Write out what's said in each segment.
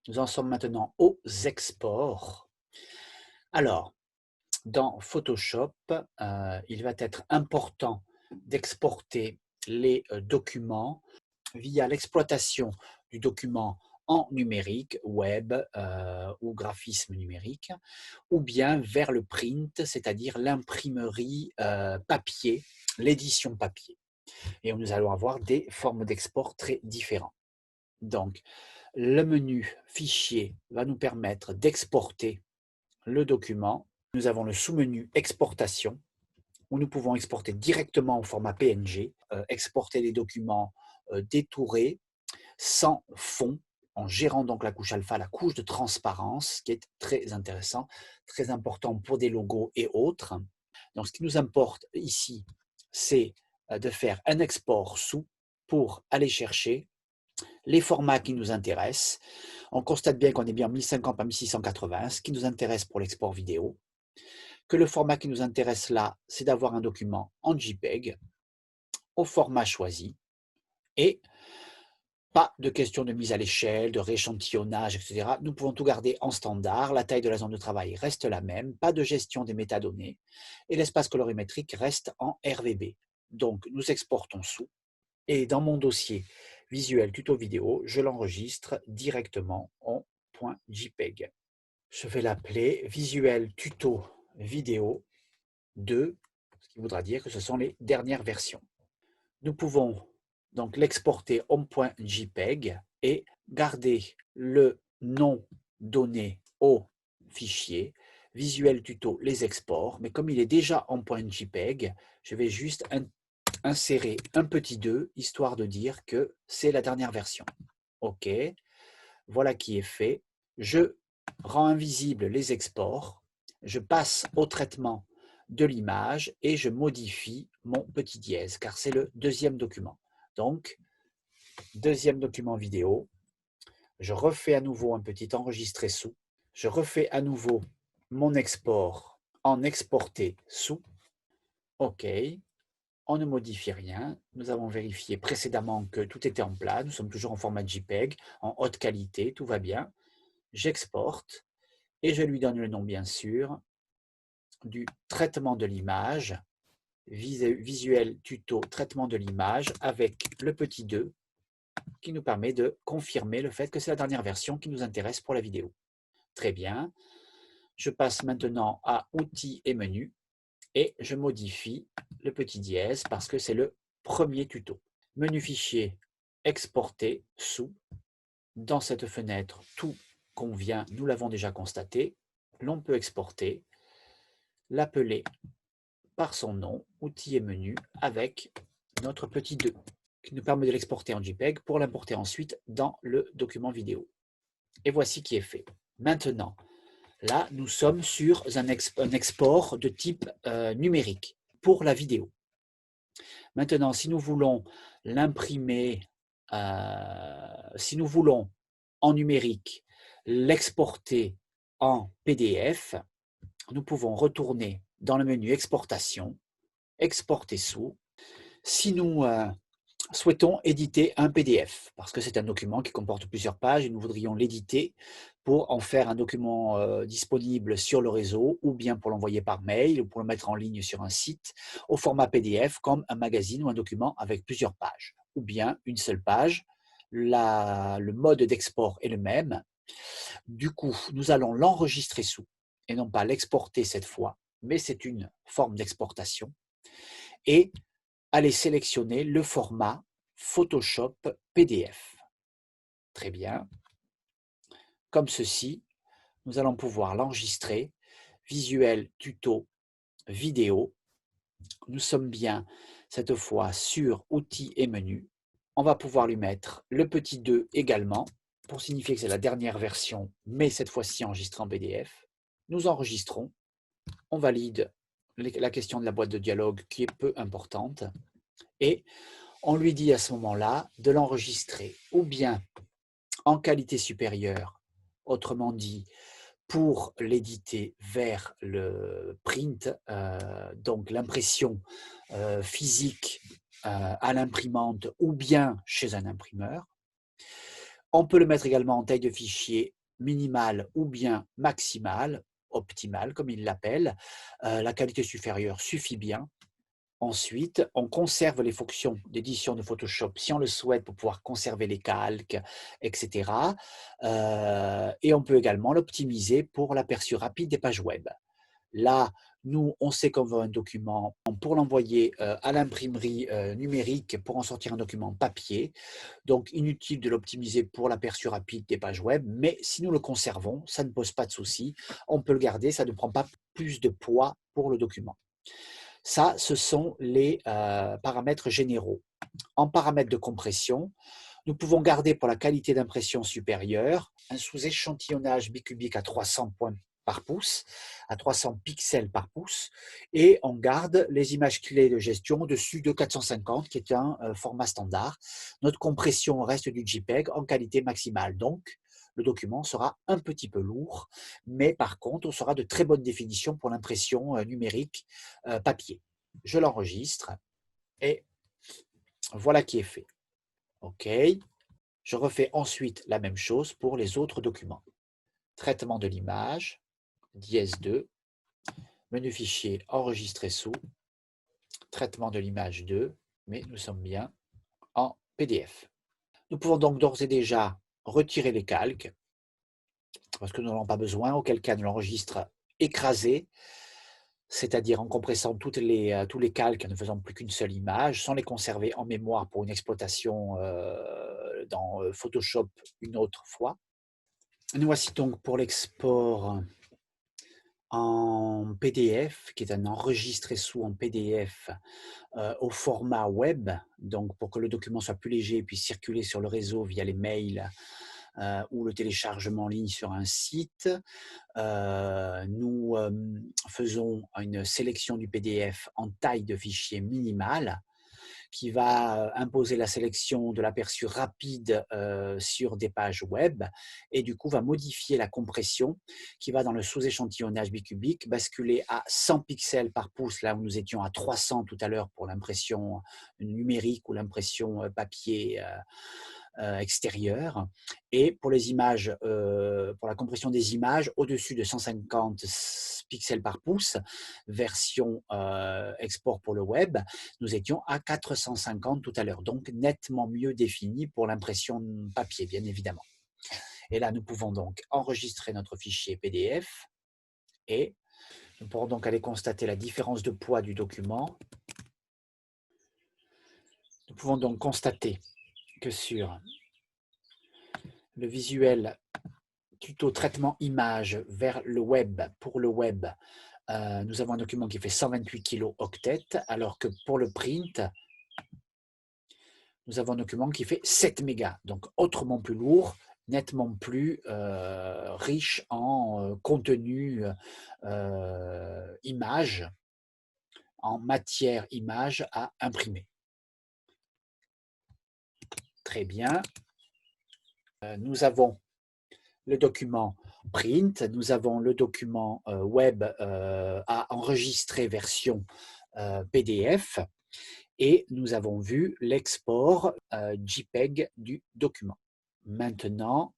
Nous en sommes maintenant aux exports. Alors, dans Photoshop, il va être important d'exporter les documents via l'exploitation du document en numérique, web ou graphisme numérique, ou bien vers le print, c'est-à-dire l'imprimerie papier, l'édition papier. Et nous allons avoir des formes d'export très différentes. Donc, le menu Fichier va nous permettre d'exporter le document. Nous avons le sous-menu Exportation, où nous pouvons exporter directement au format PNG, exporter des documents détourés, sans fond, en gérant donc la couche alpha, la couche de transparence, qui est très intéressant, très important pour des logos et autres. Donc, ce qui nous importe ici, c'est de faire un export sous pour aller chercher les formats qui nous intéressent. On constate bien qu'on est bien en 1050 par 1680, ce qui nous intéresse pour l'export vidéo, que le format qui nous intéresse là, c'est d'avoir un document en JPEG au format choisi et pas de question de mise à l'échelle, de rééchantillonnage, etc. Nous pouvons tout garder en standard, la taille de la zone de travail reste la même, pas de gestion des métadonnées et l'espace colorimétrique reste en RVB. Donc nous exportons sous et dans mon dossier visuel tuto vidéo, je l'enregistre directement en .jpeg. Je vais l'appeler visuel tuto vidéo 2, ce qui voudra dire que ce sont les dernières versions. Nous pouvons donc l'exporter en .jpeg et garder le nom donné au fichier. Visuel tuto les exports, mais comme il est déjà en .jpeg, je vais juste insérer un petit 2, histoire de dire que c'est la dernière version. OK, voilà qui est fait. Je rends invisibles les exports, je passe au traitement de l'image et je modifie mon petit dièse, car c'est le deuxième document. Donc, deuxième document vidéo, je refais à nouveau un petit enregistré sous, je refais à nouveau mon export en exporté sous, OK, on ne modifie rien, nous avons vérifié précédemment que tout était en plat, nous sommes toujours en format JPEG, en haute qualité, tout va bien, j'exporte et je lui donne le nom bien sûr du traitement de l'image, visuel tuto traitement de l'image avec le petit 2 qui nous permet de confirmer le fait que c'est la dernière version qui nous intéresse pour la vidéo. Très bien. Je passe maintenant à outils et menus et je modifie le petit dièse parce que c'est le premier tuto. Menu fichier, exporter sous. Dans cette fenêtre, tout convient, nous l'avons déjà constaté. L'on peut exporter, l'appeler par son nom, outils et menus, avec notre petit 2, qui nous permet de l'exporter en JPEG pour l'importer ensuite dans le document vidéo. Et voici qui est fait. Maintenant, là, nous sommes sur un export de type numérique pour la vidéo. Maintenant, si nous voulons l'imprimer, si nous voulons en numérique l'exporter en PDF, nous pouvons retourner dans le menu exportation, exporter sous. Si nous souhaitons éditer un PDF, parce que c'est un document qui comporte plusieurs pages et nous voudrions l'éditer pour en faire un document disponible sur le réseau ou bien pour l'envoyer par mail ou pour le mettre en ligne sur un site au format PDF comme un magazine ou un document avec plusieurs pages ou bien une seule page. Le mode d'export est le même. Du coup, nous allons l'enregistrer sous et non pas l'exporter cette fois, mais c'est une forme d'exportation et aller sélectionner le format Photoshop PDF. Très bien. Comme ceci, nous allons pouvoir l'enregistrer. Visuel, tuto, vidéo. Nous sommes bien cette fois sur outils et menus. On va pouvoir lui mettre le petit 2 également pour signifier que c'est la dernière version, mais cette fois-ci enregistrée en PDF. Nous enregistrons. On valide la question de la boîte de dialogue qui est peu importante et on lui dit à ce moment-là de l'enregistrer ou bien en qualité supérieure, autrement dit, pour l'éditer vers le print, donc l'impression physique à l'imprimante ou bien chez un imprimeur, On peut le mettre également en taille de fichier minimale ou bien maximale, optimale comme il l'appelle. La qualité supérieure suffit bien. Ensuite, on conserve les fonctions d'édition de Photoshop si on le souhaite pour pouvoir conserver les calques, etc. Et on peut également l'optimiser pour l'aperçu rapide des pages web. Là, nous, on sait qu'on veut un document pour l'envoyer à l'imprimerie numérique pour en sortir un document papier. Donc, inutile de l'optimiser pour l'aperçu rapide des pages web, mais si nous le conservons, ça ne pose pas de souci. On peut le garder, ça ne prend pas plus de poids pour le document. Ça, ce sont les paramètres généraux. En paramètres de compression, nous pouvons garder pour la qualité d'impression supérieure un sous-échantillonnage bicubique à 300 points par pouce, à 300 pixels par pouce, et on garde les images clés de gestion au-dessus de 450, qui est un format standard. Notre compression reste du JPEG en qualité maximale, donc le document sera un petit peu lourd, mais par contre, on sera de très bonne définition pour l'impression numérique papier. Je l'enregistre et voilà qui est fait. OK. Je refais ensuite la même chose pour les autres documents. Traitement de l'image, dièse 2, menu fichier enregistré sous, traitement de l'image 2, mais nous sommes bien en PDF. Nous pouvons donc d'ores et déjà retirer les calques, parce que nous n'en avons pas besoin, auquel cas nous l'enregistre écrasé, c'est-à-dire en compressant tous les calques, en ne faisant plus qu'une seule image, sans les conserver en mémoire pour une exploitation dans Photoshop une autre fois. Nous voici donc pour l'export en PDF, qui est un enregistré sous en PDF au format web, donc pour que le document soit plus léger et puisse circuler sur le réseau via les mails ou le téléchargement en ligne sur un site. Nous faisons une sélection du PDF en taille de fichier minimale qui va imposer la sélection de l'aperçu rapide sur des pages web et du coup va modifier la compression qui va dans le sous-échantillonnage bicubique, basculer à 100 pixels par pouce, là où nous étions à 300 tout à l'heure pour l'impression numérique ou l'impression papier extérieure. Et pour les images, pour la compression des images, au-dessus de 150 pixels par pouce, version export pour le web, nous étions à 450 tout à l'heure, donc nettement mieux défini pour l'impression papier, bien évidemment. Et là, nous pouvons donc enregistrer notre fichier PDF et nous pourrons donc aller constater la différence de poids du document. Nous pouvons donc constater que sur le visuel tuto traitement image vers le web, pour le web, nous avons un document qui fait 128 kilo-octets, alors que pour le print, nous avons un document qui fait 7 mégas, donc autrement plus lourd, nettement plus riche en contenu image, en matière image à imprimer. Très bien. Nous avons le document print, nous avons le document web à enregistrer version PDF et nous avons vu l'export JPEG du document. Maintenant,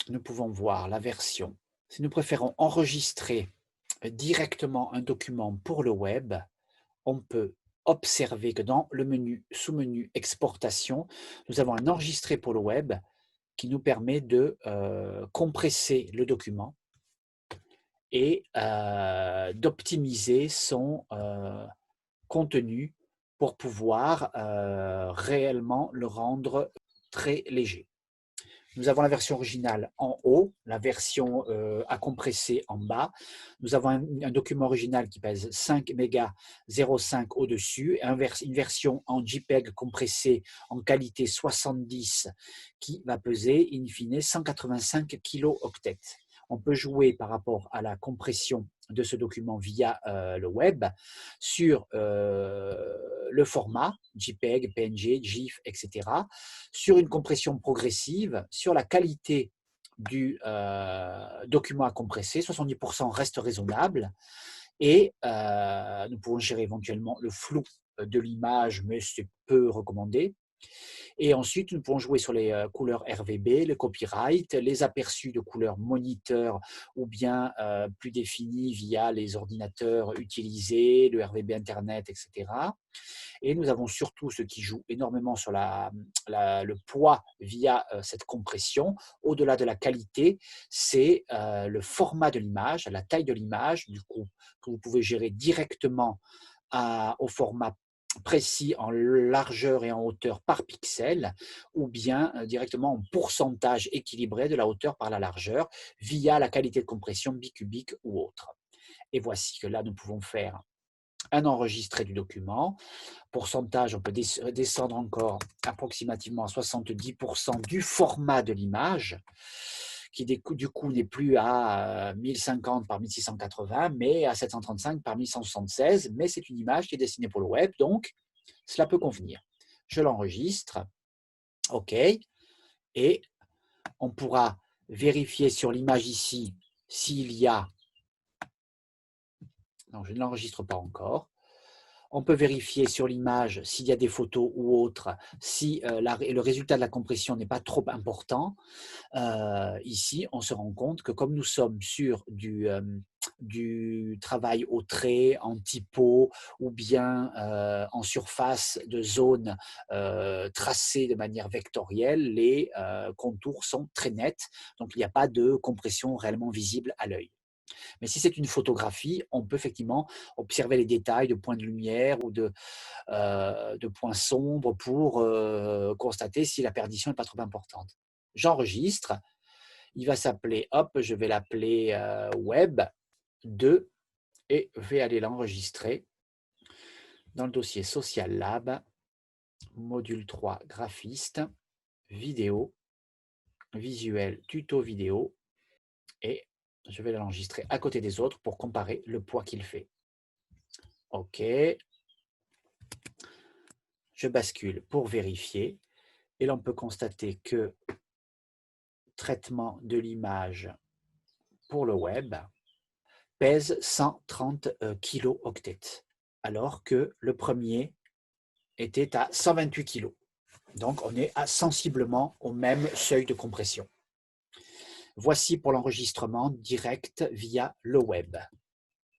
nous pouvons voir la version. Si nous préférons enregistrer directement un document pour le web, on peut observer que dans le menu sous-menu exportation, nous avons un enregistré pour le web qui nous permet de compresser le document et d'optimiser son contenu pour pouvoir réellement le rendre très léger. Nous avons la version originale en haut, la version à compresser en bas. Nous avons un document original qui pèse 5 mégas 0,5 au-dessus, une version en JPEG compressée en qualité 70 qui va peser in fine 185 kilo-octets. On peut jouer par rapport à la compression de ce document via le web sur le format JPEG, PNG, GIF, etc., sur une compression progressive, sur la qualité du document à compresser, 70% reste raisonnable, et nous pouvons gérer éventuellement le flou de l'image, mais c'est peu recommandé. Et ensuite, nous pouvons jouer sur les couleurs RVB, le copyright, les aperçus de couleurs moniteur ou bien plus définis via les ordinateurs utilisés, le RVB Internet, etc. Et nous avons surtout ce qui joue énormément sur le poids via cette compression. Au-delà de la qualité, c'est le format de l'image, la taille de l'image, du coup, que vous pouvez gérer directement au format précis en largeur et en hauteur par pixel, ou bien directement en pourcentage équilibré de la hauteur par la largeur via la qualité de compression bicubique ou autre. Et voici que là, nous pouvons faire un enregistré du document. Pourcentage, on peut descendre encore approximativement à 70% du format de l'image, qui du coup n'est plus à 1050 par 1680, mais à 735 par 1176, mais c'est une image qui est destinée pour le web, donc cela peut convenir. Je l'enregistre, OK, et on pourra vérifier sur l'image ici s'il y a, non, je ne l'enregistre pas encore. On peut vérifier sur l'image s'il y a des photos ou autres, si le résultat de la compression n'est pas trop important. Ici, on se rend compte que comme nous sommes sur du travail au trait, en typo ou bien en surface de zone tracée de manière vectorielle, les contours sont très nets, donc il n'y a pas de compression réellement visible à l'œil. Mais si c'est une photographie, on peut effectivement observer les détails de points de lumière ou de points sombres pour constater si la perdition n'est pas trop importante. J'enregistre. Il va s'appeler, hop, je vais l'appeler Web 2 et vais aller l'enregistrer dans le dossier Social Lab, module 3, graphiste, vidéo, visuel, tuto vidéo, et je vais l'enregistrer à côté des autres pour comparer le poids qu'il fait. OK. Je bascule pour vérifier et l'on peut constater que traitement de l'image pour le web pèse 130 kilo-octets, alors que le premier était à 128 kg. Donc on est sensiblement au même seuil de compression. Voici pour l'enregistrement direct via le web.